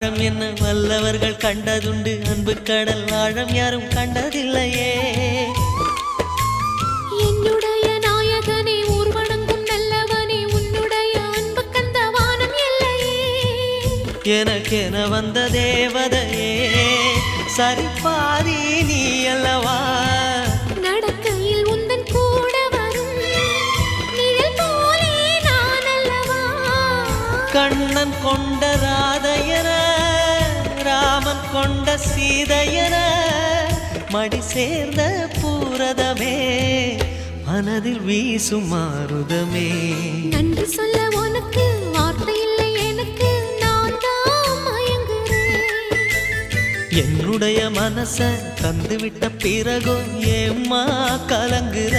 ஆழம் என்ன வல்லவர்கள் கண்டதுண்டு, அன்பு கடல் ஆழம் யாரும் கண்டதில்லையே. என்னுடைய நாயகனே, ஊர்வணங்கும் நல்லவனே, உன்னுடைய அன்பு கந்த வானம் எல்லையே. எனக்கென வந்த தேவதையே, சரிபாதி நீ அல்லவா. நடக்கையில் உந்தன் கூட வரும் நிழல் போலே நான் அல்லவா. கண்ணன் கொண்ட ராதையர, ராமன் கொண்ட சீதையர, மடி சேர்ந்த பூரதமே, மனதில் வீசும் மாருதமே. நன்றி சொல்ல உனக்கு வார்த்தை இல்லை எனக்கு, நான் தான் மயங்குறேன். என்னுடைய மனச தந்துவிட்ட பிறகும் ஏம்மா கலங்குற.